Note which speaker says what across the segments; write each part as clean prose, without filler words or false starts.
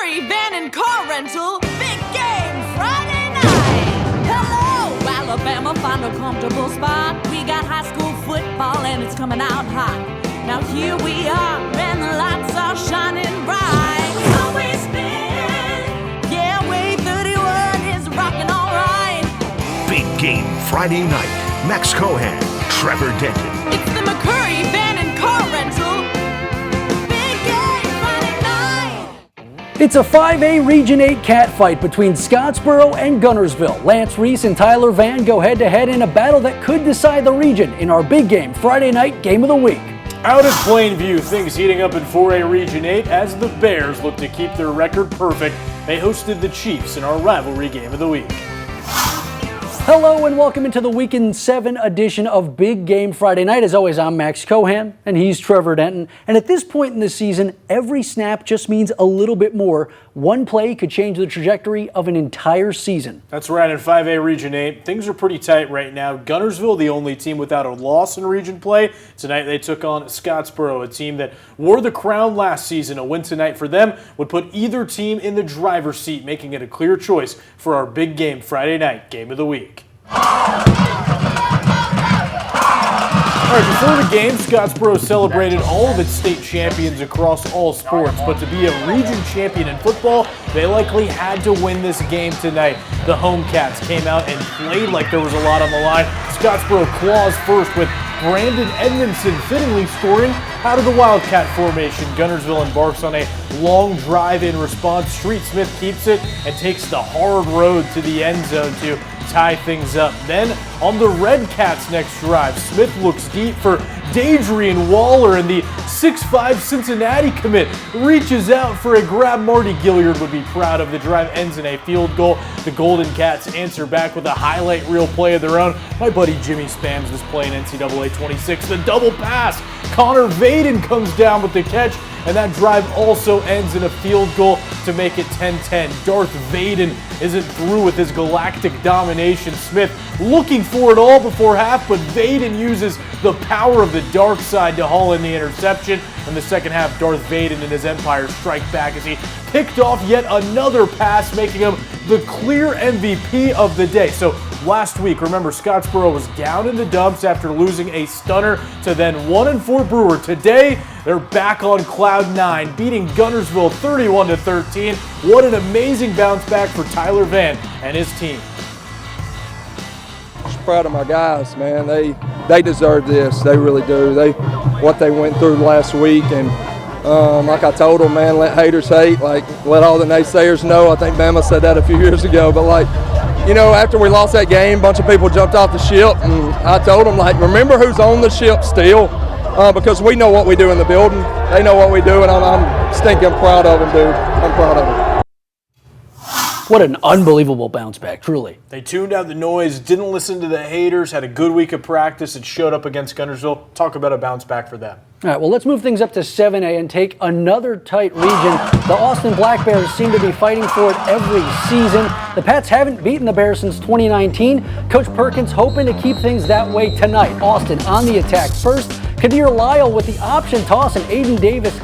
Speaker 1: McCurry Van and Car Rental. Big game Friday night. Hello, Alabama, find a comfortable spot. We got high school football and it's coming out hot. Now here we are and the lights are shining bright. Always been. Yeah, WAAY 31 is rocking all right.
Speaker 2: Big game Friday night. Max Cohan, Trevor Denton.
Speaker 1: It's the McCurry Van and Car Rental. Big game Friday night.
Speaker 3: It's a 5A Region 8 catfight between Scottsboro and Guntersville. Lance Reese and Tyler Van go head-to-head in a battle that could decide the region in our big game Friday night game of the week.
Speaker 4: Out at Plainview, things heating up in 4A Region 8 as the Bears look to keep their record perfect. They hosted the Chiefs in our rivalry game of the week.
Speaker 3: Hello and welcome into the Weekend 7 edition of Big Game Friday Night. As always, I'm Max Cohan and he's Trevor Denton. And at this point in the season, every snap just means a little bit more. One play could change the trajectory of an entire season.
Speaker 4: That's right, in 5A Region 8, things are pretty tight right now. Guntersville, the only team without a loss in region play. Tonight they took on Scottsboro, a team that wore the crown last season. A win tonight for them would put either team in the driver's seat, making it a clear choice for our Big Game Friday Night game of the week. All right, before the game, Scottsboro celebrated all of its state champions across all sports, but to be a region champion in football, they likely had to win this game tonight. The home Cats came out and played like there was a lot on the line. Scottsboro claws first with Brandon Edmondson fittingly scoring out of the Wildcat formation. Guntersville embarks on a long drive in response. Street Smith keeps it and takes the hard road to the end zone to tie things up. Then on the Red Cats' next drive, Smith looks deep for Dadrian Waller, and the 6'5 Cincinnati commit reaches out for a grab. Marty Gilliard would be proud of. The drive ends in a field goal. The Golden Cats answer back with a highlight reel play of their own. My buddy Jimmy spams this play in NCAA 26. The double pass. Connor Vaden comes down with the catch, and that drive also ends in a field goal to make it 10-10. Darth Vaden isn't through with his galactic domination. Smith looking for it all before half, but Vaden uses the power of the dark side to haul in the interception. In the second half, Darth Vaden and his Empire strike back as he picked off yet another pass, making him the clear MVP of the day. So last week, remember, Scottsboro was down in the dumps after losing a stunner to then 1-4 Brewer. Today, they're back on cloud 9, beating Guntersville 31-13. What an amazing bounce back for Tyler Van and his team.
Speaker 5: Just proud of my guys, man. They deserve this. They really do. What they went through last week, and like I told them, man, let haters hate. Like, let all the naysayers know. I think Bama said that a few years ago, but like, you know, after we lost that game, a bunch of people jumped off the ship, and I told them, like, remember who's on the ship still, because we know what we do in the building. They know what we do, and I'm stinking proud of them, dude. I'm proud of them.
Speaker 3: What an unbelievable bounce back, truly.
Speaker 4: They tuned out the noise, didn't listen to the haters, had a good week of practice, and showed up against Guntersville. Talk about a bounce back for them.
Speaker 3: All right, well, let's move things up to 7A and take another tight region. The Austin Black Bears seem to be fighting for it every season. The Pats haven't beaten the Bears since 2019. Coach Perkins hoping to keep things that way tonight. Austin on the attack first. Kadir Lyle with the option toss, and Aiden Davis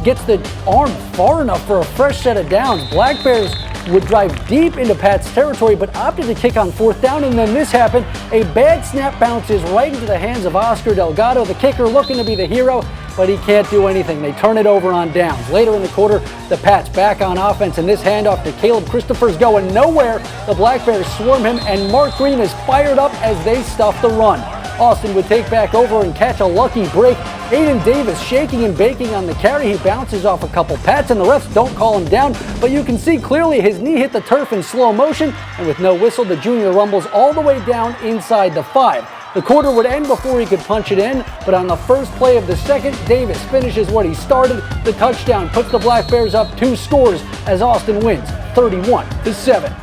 Speaker 3: gets the arm far enough for a fresh set of downs. Black Bears would drive deep into Pat's territory, but opted to kick on fourth down, and then this happened. A bad snap bounces right into the hands of Oscar Delgado, the kicker looking to be the hero, but he can't do anything. They turn it over on downs. Later in the quarter, the Pats back on offense, and this handoff to Caleb Christopher's going nowhere. The Black Bears swarm him, and Mark Green is fired up as they stuff the run. Austin would take back over and catch a lucky break. Aiden Davis shaking and baking on the carry. He bounces off a couple Pats, and the refs don't call him down, but you can see clearly his knee hit the turf in slow motion, and with no whistle, the junior rumbles all the way down inside the 5. The quarter would end before he could punch it in, but on the first play of the second, Davis finishes what he started. The touchdown puts the Black Bears up 2 scores as Austin wins 31-7.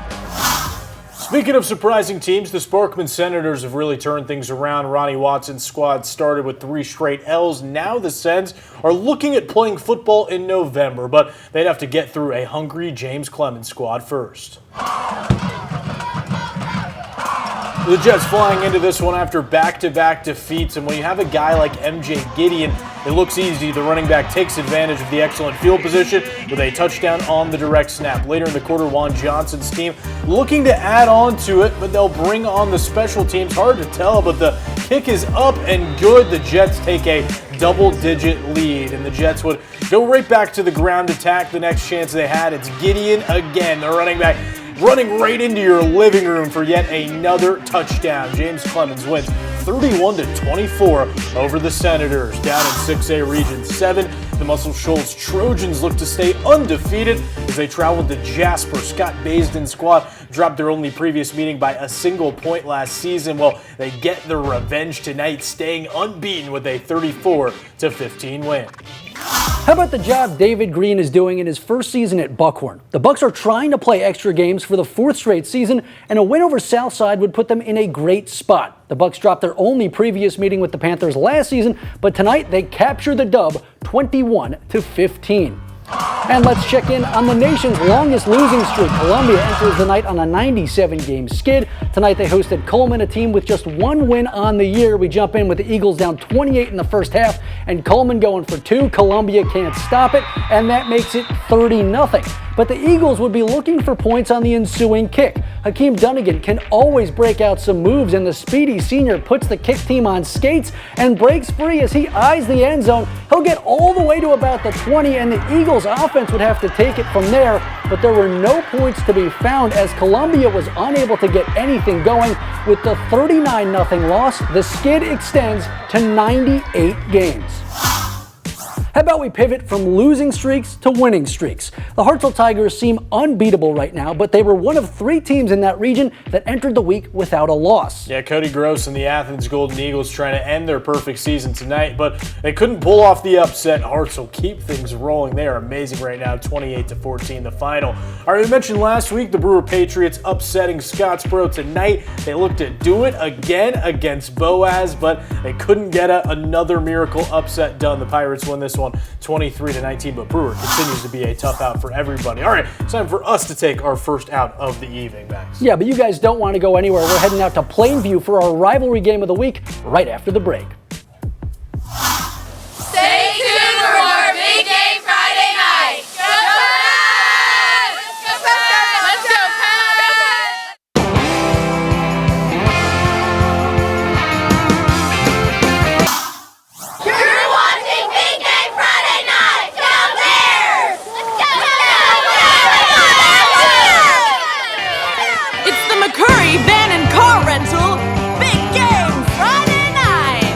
Speaker 4: Speaking of surprising teams, the Sparkman Senators have really turned things around. Ronnie Watson's squad started with 3 straight L's. Now the Sens are looking at playing football in November, but they'd have to get through a hungry James Clemens squad first. The Jets flying into this one after back-to-back defeats, and when you have a guy like MJ Gideon, it looks easy. The running back takes advantage of the excellent field position with a touchdown on the direct snap. Later in the quarter, Juan Johnson's team looking to add on to it, but they'll bring on the special teams. Hard to tell, but the kick is up and good. The Jets take a double-digit lead, and the Jets would go right back to the ground attack. The next chance they had, it's Gideon again, the running back, running right into your living room for yet another touchdown. James Clemens wins 31-24 over the Senators. Down in 6A Region 7, the Muscle Shoals Trojans look to stay undefeated as they traveled to Jasper. Scott Baisden's squad dropped their only previous meeting by a single point last season. Well, they get their revenge tonight, staying unbeaten with a 34-15 win.
Speaker 3: How about the job David Green is doing in his first season at Buckhorn? The Bucks are trying to play extra games for the 4th straight season, and a win over Southside would put them in a great spot. The Bucks dropped their only previous meeting with the Panthers last season, but tonight they capture the dub 21-15. And let's check in on the nation's longest losing streak. Columbia enters the night on a 97-game skid. Tonight they hosted Coleman, a team with just one win on the year. We jump in with the Eagles down 28 in the first half, and Coleman going for 2. Columbia can't stop it, and that makes it 30-0. But the Eagles would be looking for points on the ensuing kick. Hakeem Dunnigan can always break out some moves, and the speedy senior puts the kick team on skates and breaks free as he eyes the end zone. He'll get all the way to about the 20, and the Eagles offense would have to take it from there, but there were no points to be found as Columbia was unable to get anything going. With the 39-0 loss, the skid extends to 98 games. How about we pivot from losing streaks to winning streaks? The Hartselle Tigers seem unbeatable right now, but they were one of 3 teams in that region that entered the week without a loss.
Speaker 4: Yeah, Cody Gross and the Athens Golden Eagles trying to end their perfect season tonight, but they couldn't pull off the upset. Hartselle keep things rolling. They are amazing right now, 28-14 the final. All right, we mentioned last week the Brewer Patriots upsetting Scottsboro. Tonight, they looked to do it again against Boaz, but they couldn't get another miracle upset done. The Pirates won this one 23-19, but Brewer continues to be a tough out for everybody. All right, it's time for us to take our first out of the evening, Max.
Speaker 3: Yeah, but you guys don't want to go anywhere. We're heading out to Plainview for our rivalry game of the week right after the break.
Speaker 6: Stay tuned for more Big Game Friday night. Go Pats! Go Pats! Let's go Pats! You're watching Big Game Friday night. Go Bears! Let's go!
Speaker 1: It's the McCurry Van and Car Rental Big Game Friday night.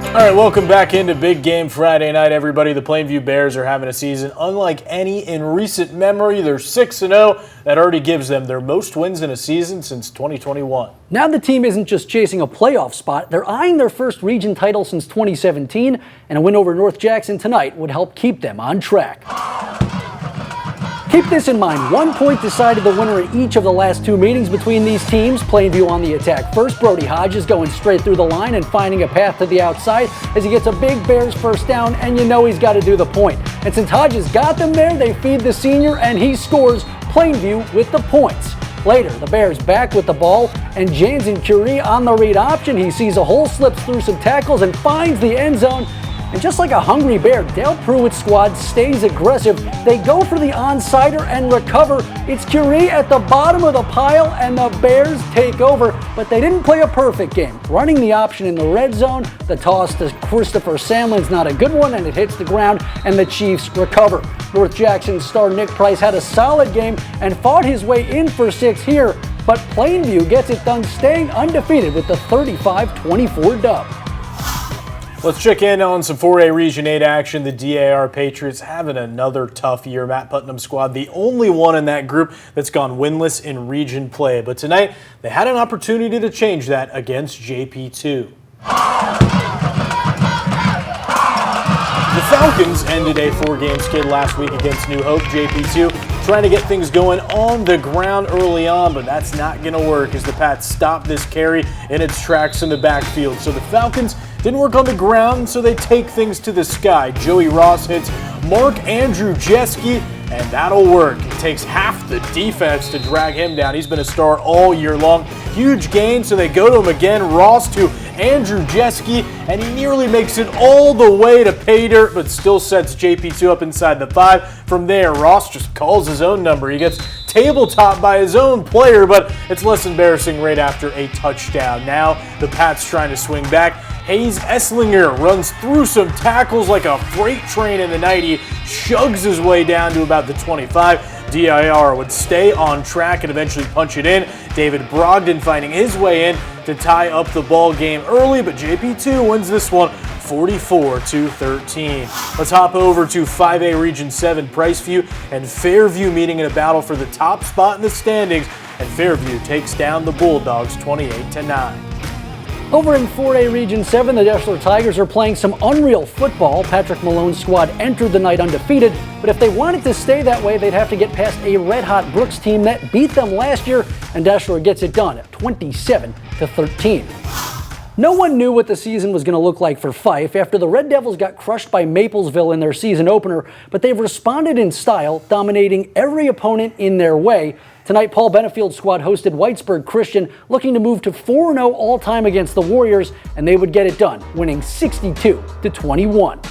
Speaker 4: All right, welcome back into Big Game Friday night, everybody. The Plainview Bears are having a season unlike any in recent memory. They're 6-0. That already gives them their most wins in a season since 2021.
Speaker 3: Now the team isn't just chasing a playoff spot, they're eyeing their first region title since 2017, and a win over North Jackson tonight would help keep them on track. Keep this in mind, 1 point decided the winner in each of the last 2 meetings between these teams. Plainview on the attack first. Brody Hodges going straight through the line and finding a path to the outside as he gets a big Bears first down, and you know he's got to do the point. And since Hodges got them there, they feed the senior and he scores. Plainview with the points. Later, the Bears back with the ball, and Jansen Curie on the read option. He sees a hole, slips through some tackles, and finds the end zone. And just like a hungry bear, Dale Pruitt's squad stays aggressive. They go for the onside and recover. It's Curie at the bottom of the pile, and the Bears take over. But they didn't play a perfect game. Running the option in the red zone, the toss to Christopher Samlin's not a good one, and it hits the ground, and the Chiefs recover. North Jackson star Nick Price had a solid game and fought his way in for 6 here, but Plainview gets it done, staying undefeated with the 35-24 dub.
Speaker 4: Let's check in on some 4A Region 8 action. The DAR Patriots having another tough year. Matt Putnam's squad, the only one in that group that's gone winless in region play. But tonight, they had an opportunity to change that against JP2. The Falcons ended a 4-game skid last week against New Hope. JP2 trying to get things going on the ground early on, but that's not going to work as the Pats stop this carry in its tracks in the backfield. So the Falcons didn't work on the ground, so they take things to the sky. Joey Ross hits Mark Andrew Jeske, and that'll work. takes half the defense to drag him down. He's been a star all year long. Huge gain, so they go to him again. Ross to Andrew Jeske, and he nearly makes it all the way to pay dirt, but still sets JP2 up inside the 5. From there, Ross just calls his own number. He gets tabletop by his own player, but it's less embarrassing right after a touchdown. Now the Pats trying to swing back. Hayes Esslinger runs through some tackles like a freight train in the night. He chugs his way down to about the 25. DIR would stay on track and eventually punch it in. David Brogdon finding his way in to tie up the ball game early, but JP2 wins this one 44-13. Let's hop over to 5A Region 7 Priceview and Fairview meeting in a battle for the top spot in the standings, and Fairview takes down the Bulldogs 28-9.
Speaker 3: Over in 4A Region 7, the Deshler Tigers are playing some unreal football. Patrick Malone's squad entered the night undefeated, but if they wanted to stay that way, they'd have to get past a red-hot Brooks team that beat them last year, and Deshler gets it done at 27-13. No one knew what the season was going to look like for Fife after the Red Devils got crushed by Maplesville in their season opener, but they've responded in style, dominating every opponent in their way. Tonight, Paul Benefield's squad hosted Whitesburg Christian, looking to move to 4-0 all-time against the Warriors, and they would get it done, winning 62-21.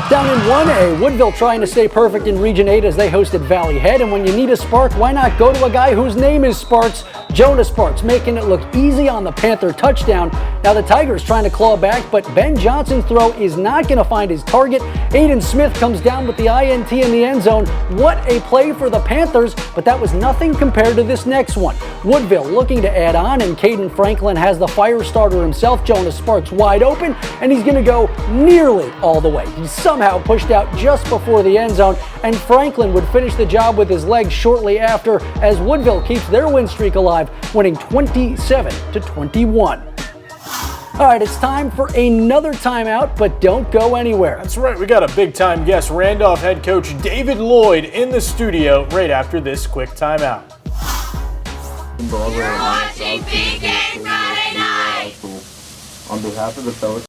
Speaker 3: Down in 1A, Woodville trying to stay perfect in Region 8 as they hosted Valley Head, and when you need a spark, why not go to a guy whose name is Sparks? Jonah Sparks making it look easy on the Panther touchdown. Now the Tigers trying to claw back, but Ben Johnson's throw is not going to find his target. Aiden Smith comes down with the INT in the end zone. What a play for the Panthers, but that was nothing compared to this next one. Woodville looking to add on, and Caden Franklin has the fire starter himself, Jonah Sparks, wide open, and he's going to go nearly all the way. He somehow pushed out just before the end zone, and Franklin would finish the job with his legs shortly after as Woodville keeps their win streak alive, winning 27-21. All right, it's time for another timeout, but don't go anywhere.
Speaker 4: That's right, we got a big-time guest, Randolph head coach David Lloyd, in the studio right after this quick timeout.
Speaker 6: You're watching Big Game Friday Night.
Speaker 7: On behalf of the fellow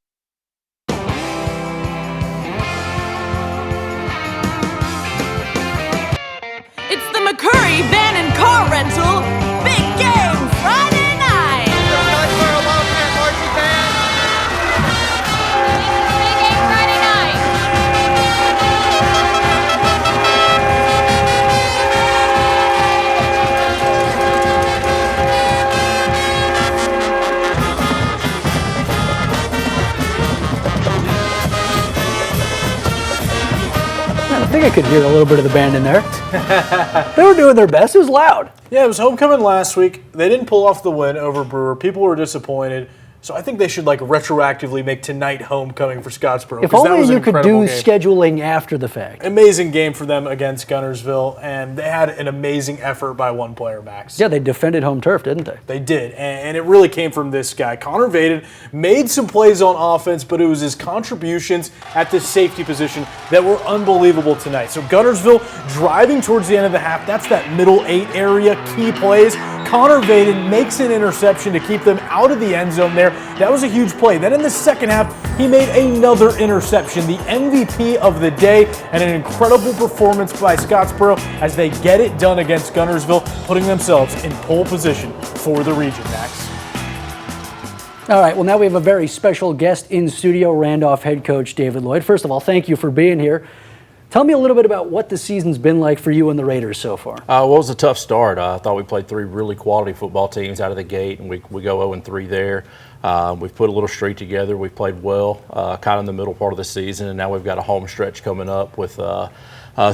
Speaker 1: It's the McCurry Van and Car Rental Big Game Friday Night.
Speaker 6: Big Game Friday Night.
Speaker 3: I think I could hear a little bit of the band in there. They were doing their best. It was loud.
Speaker 4: Yeah, it was homecoming last week. They didn't pull off the win over Brewer. People were disappointed. So I think they should retroactively make tonight homecoming for Scottsboro.
Speaker 3: If
Speaker 4: 'cause that
Speaker 3: only
Speaker 4: was an
Speaker 3: you could
Speaker 4: incredible
Speaker 3: do
Speaker 4: game.
Speaker 3: scheduling after the fact.
Speaker 4: Amazing game for them against Gunnersville, and they had an amazing effort by one player, Max.
Speaker 3: Yeah, they defended home turf, didn't they?
Speaker 4: They did, and it really came from this guy. Connor Vaden made some plays on offense, but it was his contributions at the safety position that were unbelievable tonight. So Gunnersville driving towards the end of the half, that's that middle 8 area, key plays. Connor Vaden makes an interception to keep them out of the end zone there. That was a huge play. Then in the second half, he made another interception, the MVP of the day, and an incredible performance by Scottsboro as they get it done against Gunnersville, putting themselves in pole position for the region, Max.
Speaker 3: All right, well, now we have a very special guest in studio, Randolph head coach David Lloyd. First of all, thank you for being here. Tell me a little bit about what the season's been like for you and the Raiders so far.
Speaker 8: Well, it was a tough start. I thought we played 3 really quality football teams out of the gate, and we go 0-3 there. We've put a little streak together. We've played well kind of in the middle part of the season, and now we've got a home stretch coming up with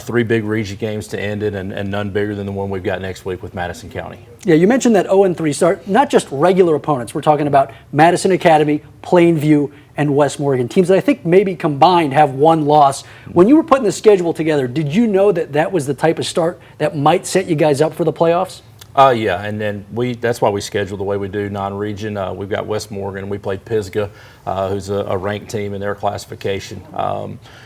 Speaker 8: 3 big region games to end it, and none bigger than the one we've got next week with Madison County.
Speaker 3: Yeah, you mentioned that 0-3 start, not just regular opponents. We're talking about Madison Academy, Plainview, and West Morgan, teams that I think maybe combined have 1 loss. When you were putting the schedule together, did you know that that was the type of start that might set you guys up for the playoffs?
Speaker 8: Yeah, and then that's why we schedule the way we do non-region. We've got West Morgan. We played Pisgah, who's a ranked team in their classification.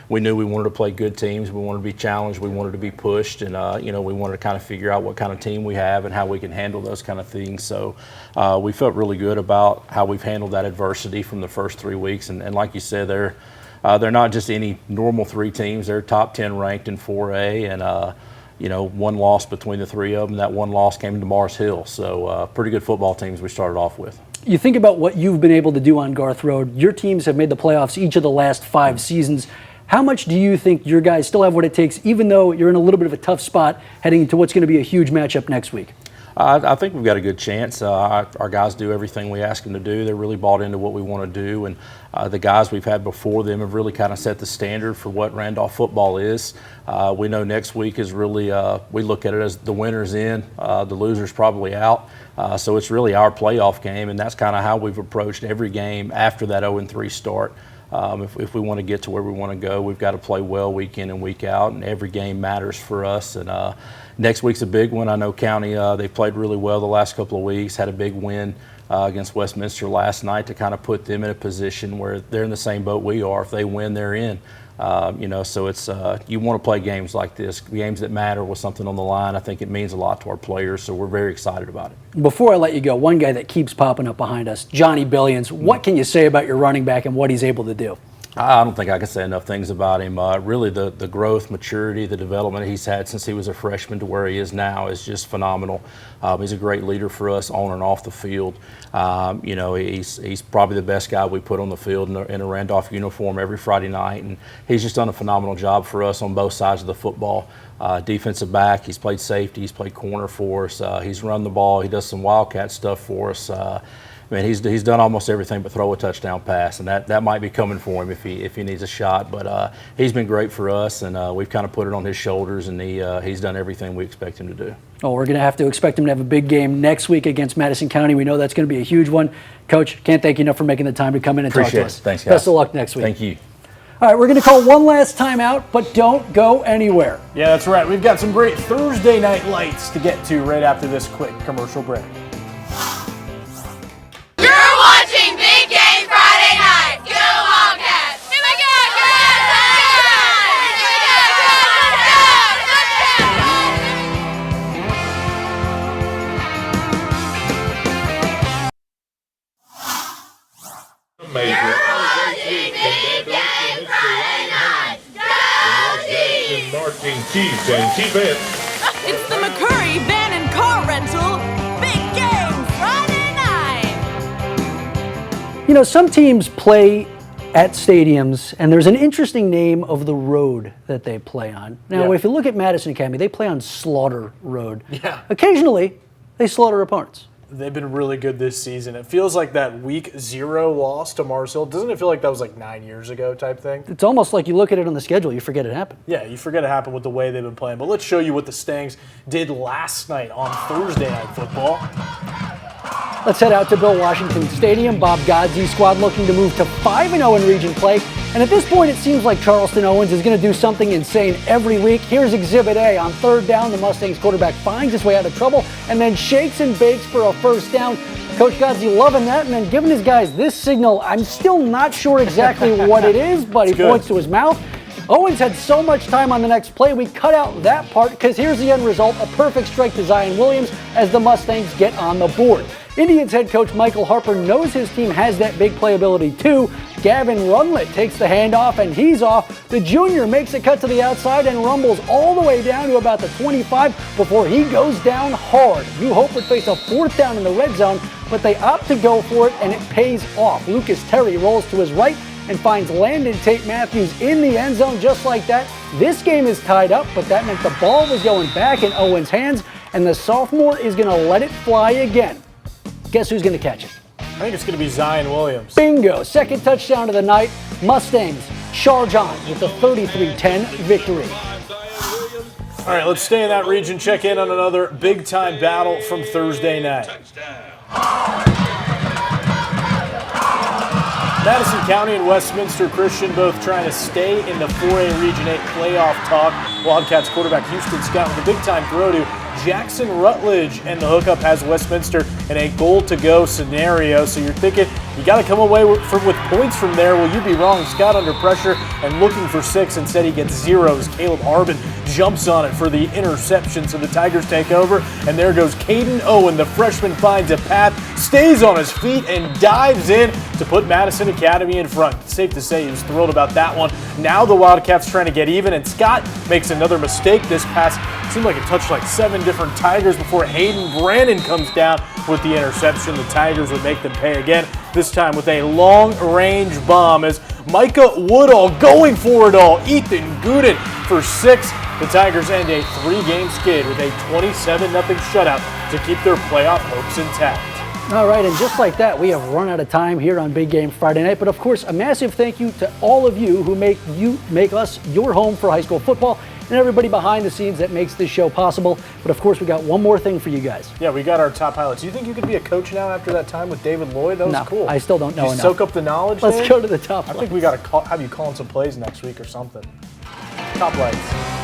Speaker 8: We knew we wanted to play good teams. We wanted to be challenged. We wanted to be pushed, and we wanted to kind of figure out what kind of team we have and how we can handle those kind of things. So we felt really good about how we've handled that adversity from the first 3 weeks. And like you said, they're not just any normal 3 teams. They're top 10 ranked in 4A, and one loss between the 3 of them. That one loss came to Mars Hill. So pretty good football teams we started off with.
Speaker 3: You think about what you've been able to do on Garth Road. Your teams have made the playoffs each of the last 5 seasons. How much do you think your guys still have what it takes, even though you're in a little bit of a tough spot heading into what's going to be a huge matchup next week?
Speaker 8: I think we've got a good chance. Our guys do everything we ask them to do. They're really bought into what we want to do, and the guys we've had before them have really kind of set the standard for what Randolph football is. We know next week is really, we look at it as the winner's in, the loser's probably out. So it's really our playoff game, and that's kind of how we've approached every game after that 0-3 start. If we want to get to where we want to go, we've got to play well week in and week out, and every game matters for us. And next week's a big one. I know County, they've played really well the last couple of weeks, had a big win against Westminster last night to kind of put them in a position where they're in the same boat we are. If they win, they're in. So it's you want to play games like this, games that matter with something on the line. I think it means a lot to our players, so we're very excited about it.
Speaker 3: Before I let you go, one guy that keeps popping up behind us, Johnny Billions. What can you say about your running back and what he's able to do?
Speaker 8: I don't think I can say enough things about him. Really, the growth, maturity, the development he's had since he was a freshman to where he is now is just phenomenal. He's a great leader for us on and off the field. He's probably the best guy we put on the field in a Randolph uniform every Friday night, and he's just done a phenomenal job for us on both sides of the football. Defensive back, he's played safety, he's played corner for us, he's run the ball, he does some Wildcat stuff for us. He's done almost everything but throw a touchdown pass, and that might be coming for him if he needs a shot. But he's been great for us, and we've kind of put it on his shoulders, and he's done everything we expect him to do.
Speaker 3: Oh, we're going to have to expect him to have a big game next week against Madison County. We know that's going to be a huge one. Coach, can't thank you enough for making the time to come in and talk to us.
Speaker 8: Thanks, guys.
Speaker 3: Best of luck next week.
Speaker 8: Thank you.
Speaker 3: All right, we're going to call one last time out, but don't go anywhere.
Speaker 4: Yeah, that's right. We've got some great Thursday night lights to get to right after this quick commercial break.
Speaker 6: You're watching Big Game Friday Night. Go Wildcats! Here we go! You're watching Big Game Friday Night. Go Team!
Speaker 9: Marching Chiefs and Chiefettes.
Speaker 1: It's the McCurry Van and Car Rental Big Game Friday night.
Speaker 3: You know, some teams play at stadiums, and there's an interesting name of the road that they play on. Now, if you look at Madison Academy, they play on Slaughter Road.
Speaker 4: Yeah.
Speaker 3: Occasionally, they slaughter opponents.
Speaker 4: They've been really good this season. It feels like that week 0 loss to Mars Hill. Doesn't it feel like that was like 9 years ago type thing?
Speaker 3: It's almost like you look at it on the schedule, you forget it happened.
Speaker 4: Yeah, you forget it happened with the way they've been playing. But let's show you what the Stangs did last night on Thursday Night Football.
Speaker 3: Let's head out to Bill Washington Stadium. Bob Godsey's squad looking to move to 5-0 in region play. And at this point, it seems like Charleston Owens is going to do something insane every week. Here's Exhibit A. On third down, the Mustangs quarterback finds his way out of trouble and then shakes and bakes for a first down. Coach Godsey loving that and then giving his guys this signal. I'm still not sure exactly what it is, but he points to his mouth. Owens had so much time on the next play, we cut out that part because here's the end result, a perfect strike to Zion Williams as the Mustangs get on the board. Indians head coach Michael Harper knows his team has that big playability too. Gavin Runlet takes the handoff and he's off. The junior makes a cut to the outside and rumbles all the way down to about the 25 before he goes down hard. New Hope would face a fourth down in the red zone, but they opt to go for it and it pays off. Lucas Terry rolls to his right and finds Landon Tate Matthews in the end zone just like that. This game is tied up, but that meant the ball was going back in Owens' hands and the sophomore is going to let it fly again. Guess who's going to catch it?
Speaker 4: I think it's going to be Zion Williams.
Speaker 3: Bingo! Second touchdown of the night. Mustangs charge on with a 33-10 victory.
Speaker 4: All right, let's stay in that region. Check in on another big-time battle from Thursday night. Madison County and Westminster Christian both trying to stay in the 4A Region 8 playoff talk. Wildcats quarterback Houston Scott with a big-time throw to Jackson Rutledge, and the hookup has Westminster in a goal-to-go scenario. So you're thinking You got to come away with points from there. Well, you'd be wrong. Scott under pressure and looking for 6. Instead, he gets 0s. Caleb Arbin jumps on it for the interception, so the Tigers take over. And there goes Caden Owen. The freshman finds a path, stays on his feet, and dives in to put Madison Academy in front. It's safe to say he was thrilled about that one. Now the Wildcats trying to get even, and Scott makes another mistake. This pass seemed like it touched like 7 different Tigers before Hayden Brannon comes down with the interception. The Tigers would make them pay again, this time with a long-range bomb as Micah Woodall going for it all. Ethan Gooden for 6. The Tigers end a 3-game skid with a 27-0 shutout to keep their playoff hopes intact.
Speaker 3: All right, and just like that, we have run out of time here on Big Game Friday Night. But of course, a massive thank you to all of you who make us your home for high school football, and everybody behind the scenes that makes this show possible. But of course, we got one more thing for you guys.
Speaker 4: Yeah, we got our top highlights. Do you think you could be a coach now after that time with David Lloyd? That was cool.
Speaker 3: I still don't know
Speaker 4: Did you
Speaker 3: enough.
Speaker 4: soak up the knowledge?
Speaker 3: Let's
Speaker 4: Dave?
Speaker 3: go to the top.
Speaker 4: I think we got to have you calling some plays next week or something. Top lights.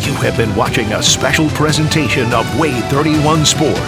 Speaker 2: You have been watching a special presentation of WAAY 31 Sport.